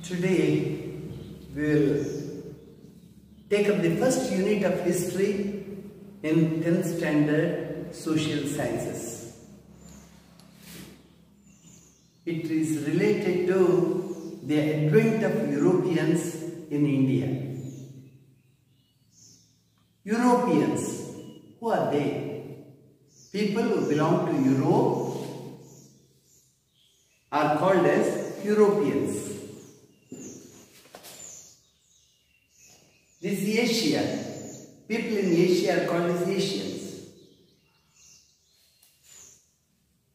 Today we will take up the first unit of history in 10th standard social sciences. It is related to the advent of Europeans in India. Europeans, who are they? People who belong to Europe are called as Europeans. This is Asia. People in Asia are called as Asians.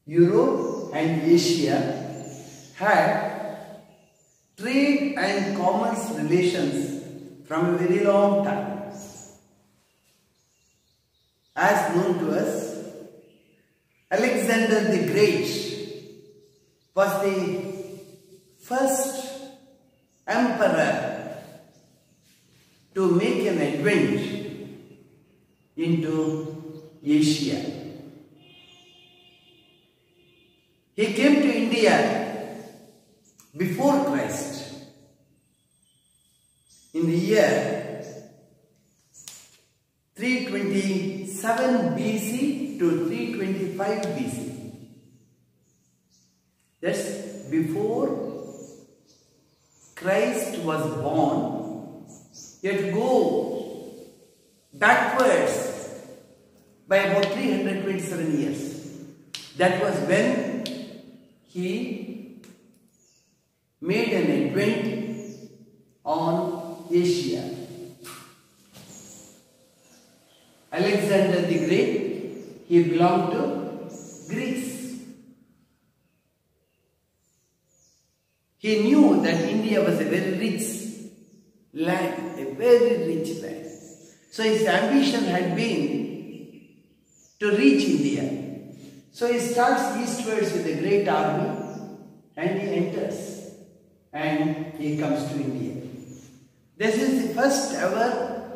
Europe and Asia had trade and commerce relations from a very long time. As known to us, Alexander the Great was the first emperor to make an advent into Asia. He came to India before Christ in the year 327 BC to 325 BC. That's before Christ was born. Yet go backwards by about 327 years. That was when he made an advent on Asia. Alexander the Great, he belonged to Greece. He knew that India was a very rich land, a very rich land. So his ambition had been to reach India. So he starts eastwards with a great army and he enters and he comes to India. This is the first ever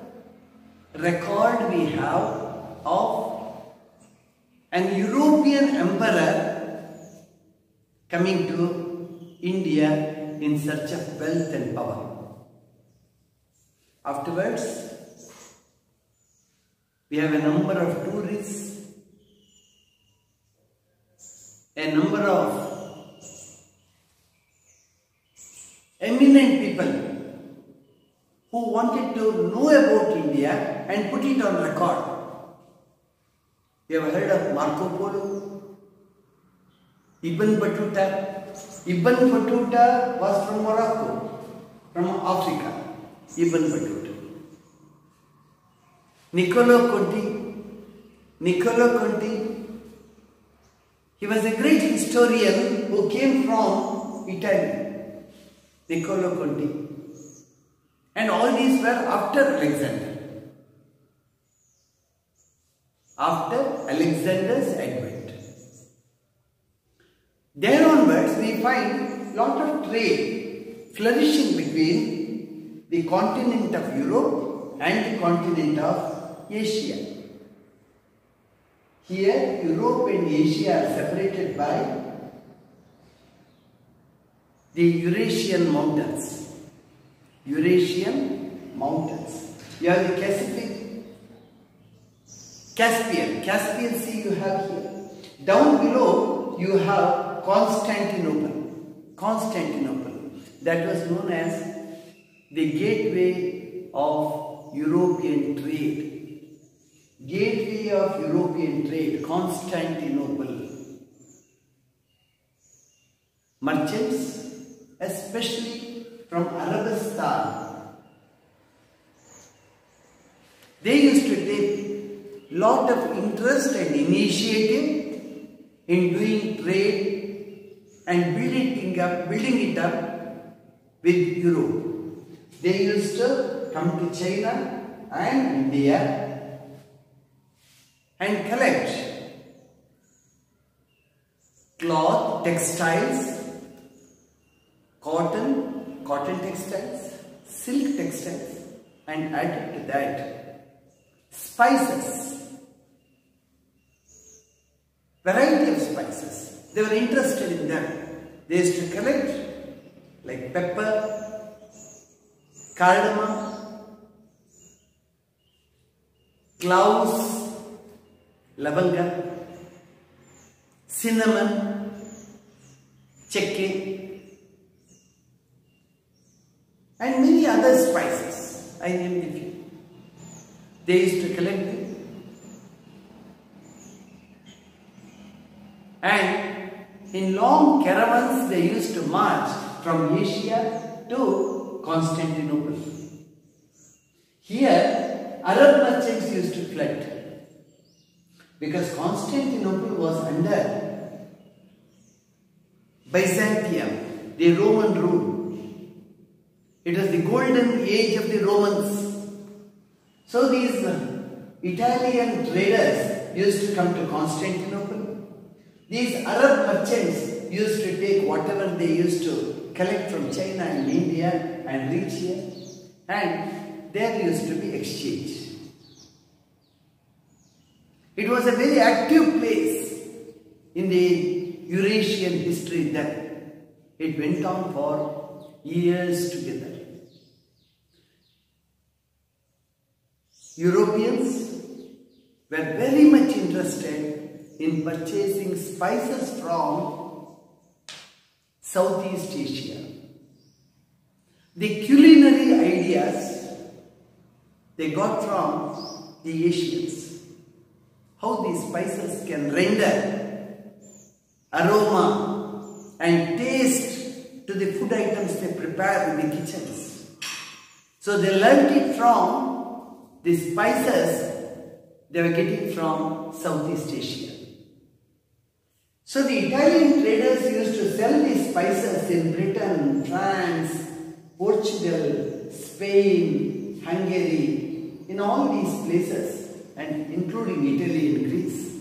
record we have of an European emperor coming to India in search of wealth and power. Afterwards, we have a number of tourists, a number of eminent people who wanted to know about India and put it on record. You have heard of Marco Polo, Ibn Battuta. Ibn Battuta was from Morocco, from Africa. Ibn Battuta. Niccolo Conti, he was a great historian who came from Italy. Niccolo Conti. And all these were after Alexander. After Alexander's advent. There onwards we find lot of trade flourishing between the continent of Europe and the continent of Asia. Here Europe and Asia are separated by the Eurasian mountains. Eurasian mountains. You have the Caspian Sea you have here. Down below you have Constantinople. That was known as the gateway of European trade. Constantinople. Merchants, especially from Arabistan, they used to take lot of interest and initiative in doing trade and building it up with Europe. They used to come to China and India and collect cloth, textiles, cotton textiles, silk textiles, and added to that spices, variety of spices. They were interested in them. They used to collect like pepper, cardamom, cloves, lavanga, cinnamon, chekke, and many other spices. I named a few. They used to collect them. And in long caravans they used to march from Asia to Constantinople. Here Arab merchants used to flood because Constantinople was under Byzantium, the Roman rule. It was the golden age of the Romans. So these Italian traders used to come to Constantinople. These Arab merchants used to take whatever they used to collect from China and India and reach here, and there used to be exchange. It was a very active place in the Eurasian history then. It went on for years together. Europeans were very much interested in purchasing spices from Southeast Asia. The culinary ideas they got from the Asians. How these spices can render aroma and taste to the food items they prepare in the kitchens. So they learned it from the spices they were getting from Southeast Asia. So the Italian traders used to sell these spices in Britain, France, Portugal, Spain, Hungary, in all these places, and including Italy and Greece,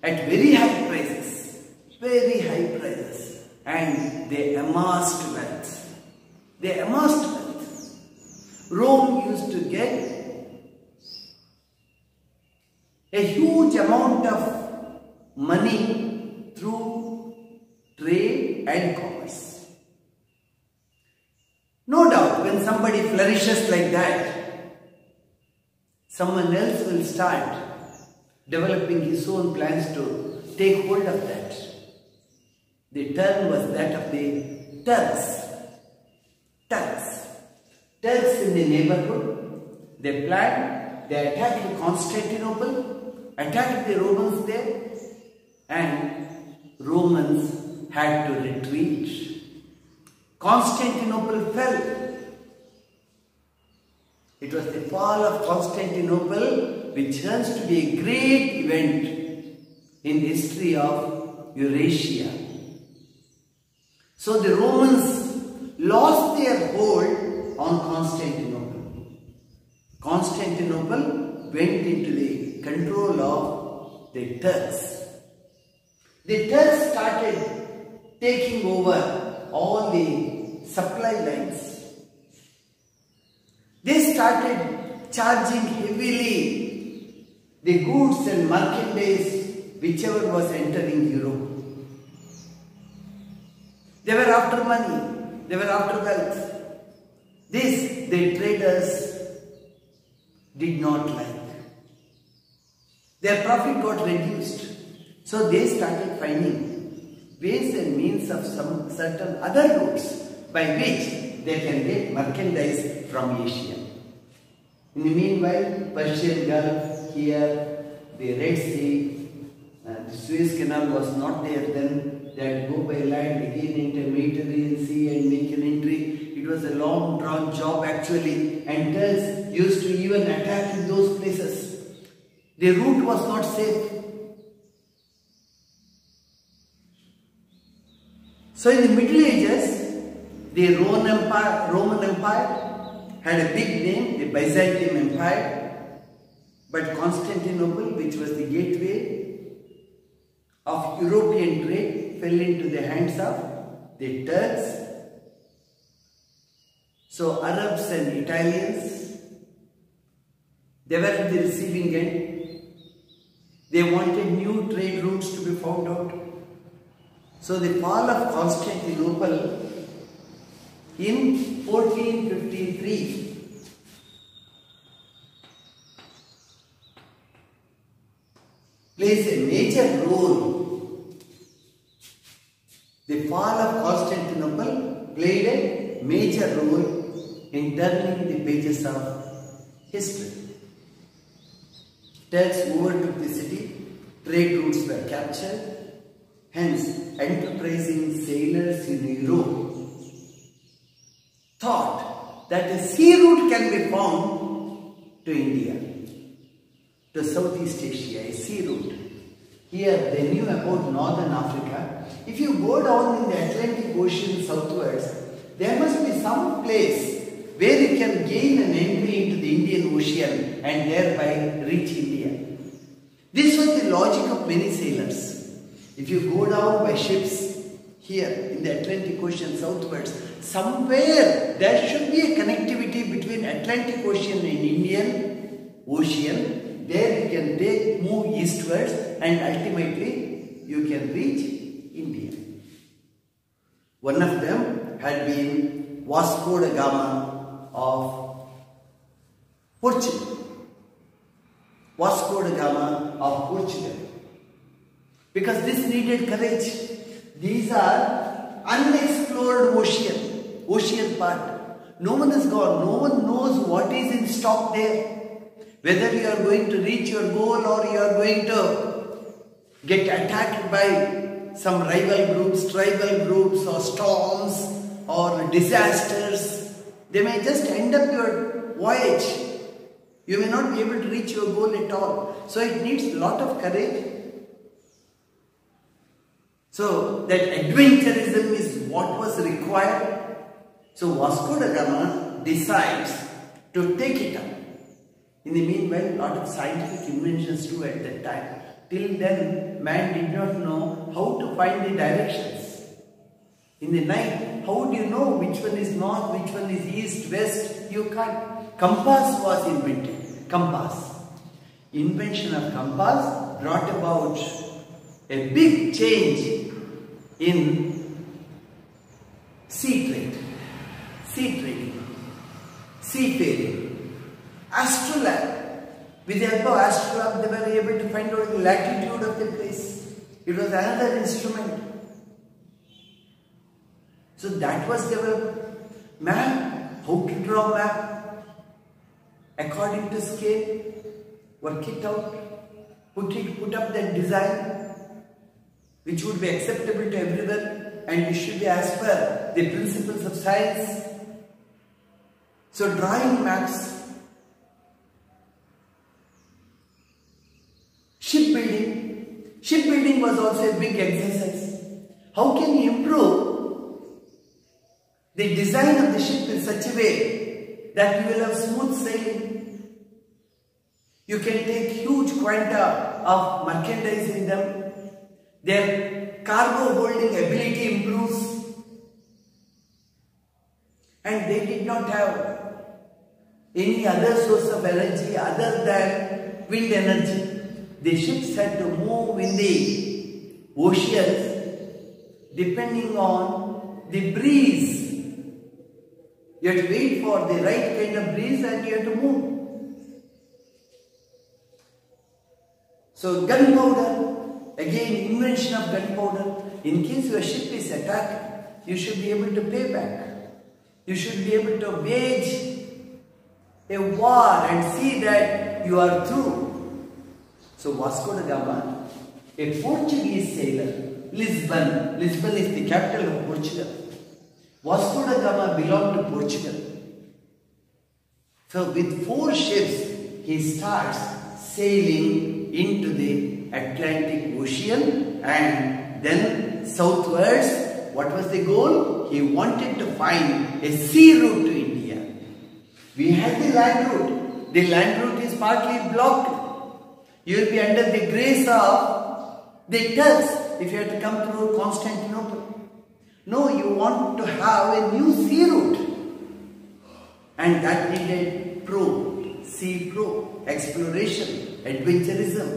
at very high prices, and they amassed wealth. They amassed wealth. Rome used to get a huge amount of money through trade and commerce. No doubt, when somebody flourishes like that, someone else will start developing his own plans to take hold of that. The term was that of the Turks. Turks in the neighborhood, they planned, they attacked Constantinople, attacked the Romans there, and Romans had to retreat. Constantinople fell. It was the fall of Constantinople which turns to be a great event in the history of Eurasia. So the Romans lost their hold on Constantinople. Constantinople went into the control of the Turks. The Turks started taking over all the supply lines. They started charging heavily the goods and merchandise whichever was entering Europe. They were after money, they were after wealth. This the traders did not like. Their profit got reduced. So they started finding ways and means of some certain other routes by which they can get merchandise from Asia. In the meanwhile, Persian Gulf, here, the Red Sea, the Suez Canal was not there then. They had to go by land again into Mediterranean Sea and make an entry. It was a long drawn job actually, and Turks used to even attack in those places. The route was not safe. So in the Middle Ages, the Roman Empire had a big name, the Byzantium Empire, but Constantinople, which was the gateway of European trade, fell into the hands of the Turks. So Arabs and Italians, they were at the receiving end. They wanted new trade routes to be found out. So the fall of Constantinople in 1453 plays a major role. The fall of Constantinople played a major role in turning the pages of history. Turks overtook the city, trade routes were captured, hence enterprising sailors in Europe thought that a sea route can be found to India, to Southeast Asia, a sea route. Here they knew about Northern Africa. If you go down in the Atlantic Ocean southwards, there must be some place where you can gain an entry into the Indian Ocean and thereby reach India. This was the logic of many sailors. If you go down by ships here in the Atlantic Ocean southwards, somewhere there should be a connectivity between Atlantic Ocean and Indian Ocean. There you can move eastwards and ultimately you can reach India. One of them had been Vasco da Gama of Portugal. Vasco da Gama of Portugal. Because this needed courage. These are unexplored ocean part. No one has gone. No one knows what is in stock there. Whether you are going to reach your goal or you are going to get attacked by some rival groups, tribal groups or storms or disasters. They may just end up your voyage. You may not be able to reach your goal at all. So it needs a lot of courage. So that adventurism is what was required. So Vasco da Gama decides to take it up. In the meanwhile, a lot of scientific inventions too at that time. Till then, man did not know how to find the directions. In the night, how do you know which one is north, which one is east, west? You can't. Compass was invented. Compass. Invention of compass brought about a big change in sea trade, sea trading, seafaring. Astrolabe. With the help of astrolabe, they were able to find out the latitude of the place. It was another instrument. So that was developed. Map, how to draw map according to scale, work it out, put up that design which would be acceptable to everyone and it should be as per the principles of science. So drawing maps. Shipbuilding was also a big exercise. How can you improve the design of the ship in such a way that you will have smooth sailing? You can take huge quanta of merchandise in them. Their cargo holding ability improves. And they did not have any other source of energy other than wind energy. The ships had to move in the oceans depending on the breeze. You have to wait for the right kind of breeze and you have to move. So gunpowder, again invention of gunpowder. In case your ship is attacked, you should be able to pay back. You should be able to wage a war and see that you are through. So Vasco da Gama, a Portuguese sailor, Lisbon is the capital of Portugal. Vasco da Gama belonged to Portugal. So with 4 ships, he starts sailing into the Atlantic Ocean and then southwards. What was the goal? He wanted to find a sea route to India. We had the land route. The land route is partly blocked. You will be under the grace of the Turks if you have to come through Constantinople. No, you want to have a new sea route. And that needed sea exploration, adventurism.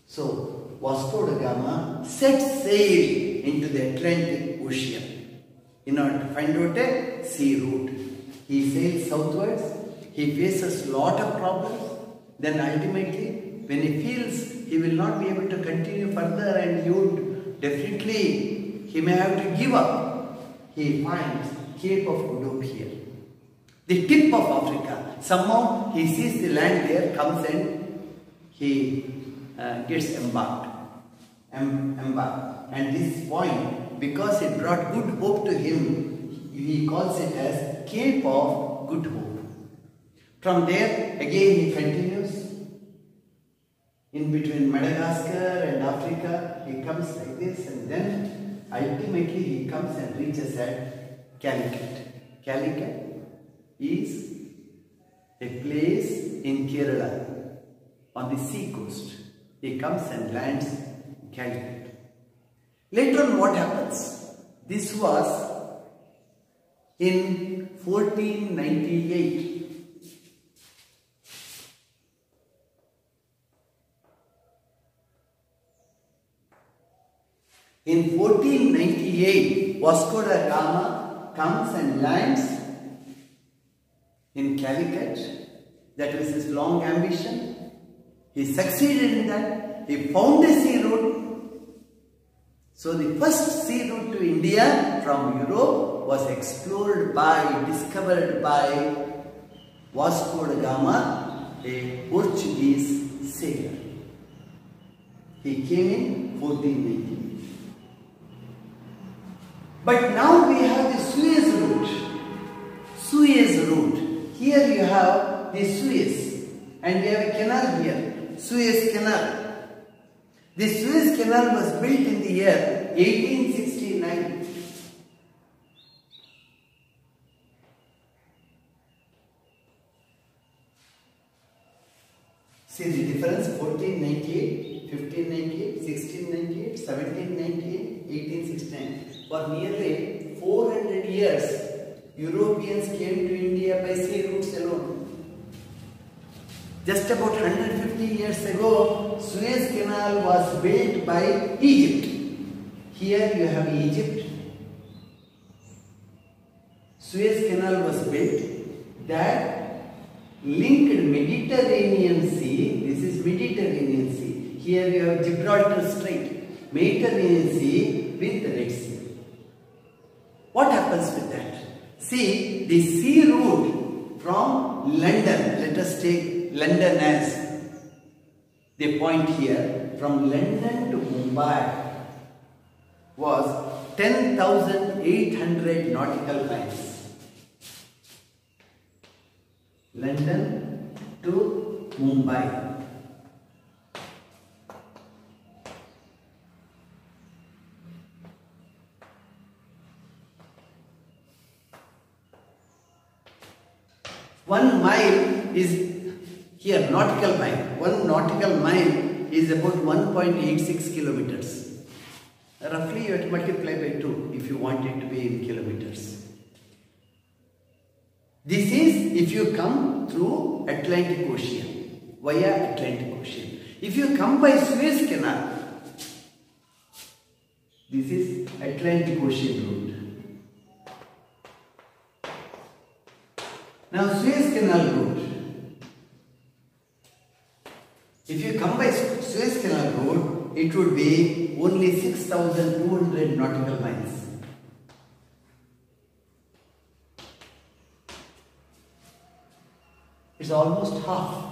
So Vasco da Gama set sail into the Atlantic Ocean in order to find out a sea route. He sails southwards. He faces lot of problems. Then ultimately, when he feels he will not traveling further and he may have to give up. He finds Cape of Good Hope here, the tip of Africa. Somehow he sees the land there, comes and he gets embarked. And this point, because it brought good hope to him, he calls it as Cape of Good Hope. From there, again he continues. In between Madagascar and Africa, he comes like this, and then ultimately he comes and reaches at Calicut. Calicut is a place in Kerala on the sea coast. He comes and lands in Calicut. Later on, what happens? This was in 1498. In 1498, Vasco da Gama comes and lands in Calicut. That was his long ambition. He succeeded in that. He found a sea route. So the first sea route to India from Europe was discovered by Vasco da Gama, a Portuguese sailor. He came in 1498. But now we have the Suez route. Suez route. Here you have the Suez, and we have a canal here, Suez Canal. The Suez Canal was built in the year 1869. See the difference: 1498, 1598, 1698, 1798, 1869. For nearly 400 years, Europeans came to India by sea routes alone. Just about 150 years ago, Suez Canal was built by Egypt. Here you have Egypt. Suez Canal was built that linked Mediterranean Sea. This is Mediterranean Sea. Here you have Gibraltar Strait, Mediterranean Sea with the Red Sea. What happens with that? See, the sea route from London, let us take London as the point here, from London to Mumbai was 10,800 nautical miles. London to Mumbai. One mile is here, nautical mile. One nautical mile is about 1.86 kilometers. Roughly you have to multiply by 2 if you want it to be in kilometers. This is if you come through Atlantic Ocean, via Atlantic Ocean. If you come by Suez Canal, this is Atlantic Ocean route. Now Suez Canal route. If you come by Suez Canal route, it would be only 6,200 nautical miles. It's almost half.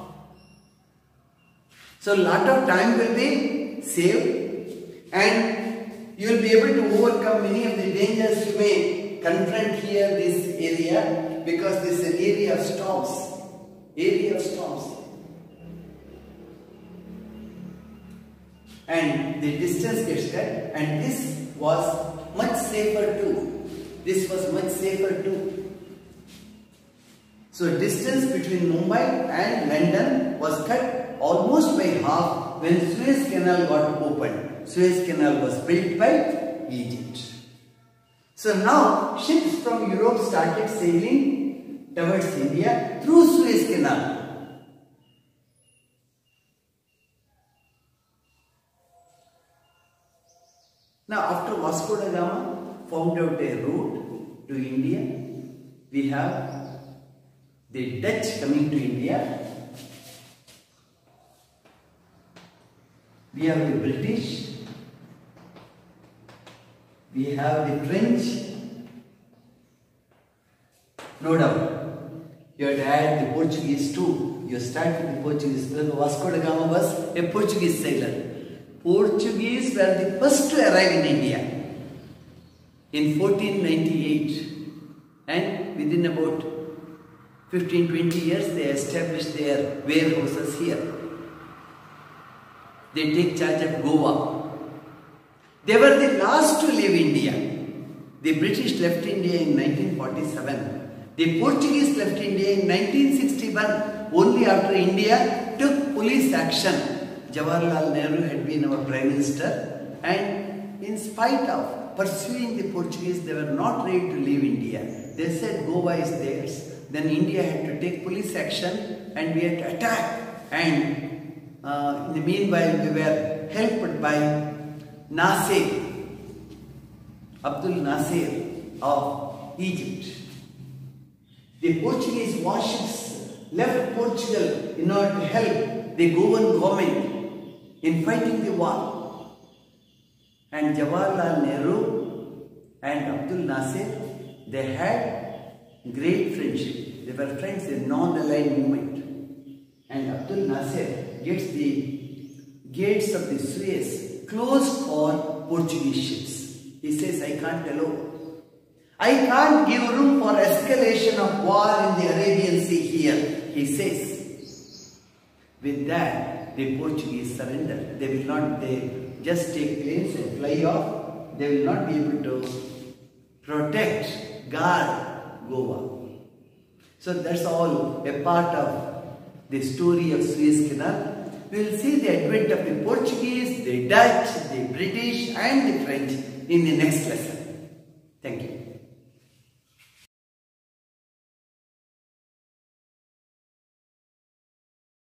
So a lot of time will be saved, and you will be able to overcome many of the dangers you may confront here, this area. Because this is an area of storms. And the distance gets cut, and this was much safer too. So distance between Mumbai and London was cut almost by half when Suez Canal got opened. Suez Canal was built by Egypt. So now ships from Europe started sailing towards India through Suez Canal. Now after Vasco da Gama found out a route to India, we have the Dutch coming to India, we have the British, we have the French, no doubt. You have to add the Portuguese too. You start with the Portuguese. Vasco da Gama was a Portuguese sailor. Portuguese were the first to arrive in India in 1498, and within about 15-20 years they established their warehouses here. They take charge of Goa. They were the last to leave India. The British left India in 1947. The Portuguese left India in 1961. Only after India took police action. Jawaharlal Nehru had been our Prime Minister, and in spite of pursuing the Portuguese, they were not ready to leave India. They said Goa is theirs. Then India had to take police action and we had to attack. And in the meanwhile, we were helped by Nasser, Abdul Nasser of Egypt. The Portuguese warships left Portugal in order to help the Goan government in fighting the war. And Jawaharlal Nehru and Abdul Nasser, they had great friendship. They were friends in non-aligned movement. And Abdul Nasser gets the gates of the Suez closed for Portuguese ships. He says, I can't allow. I can't give room for escalation of war in the Arabian Sea here, he says. With that, the Portuguese surrender. They just take planes and fly off. They will not be able to protect, guard Goa. So that's all a part of the story of Suez Canal. We will see the advent of the Portuguese, the Dutch, the British and the French in the next lesson. Thank you.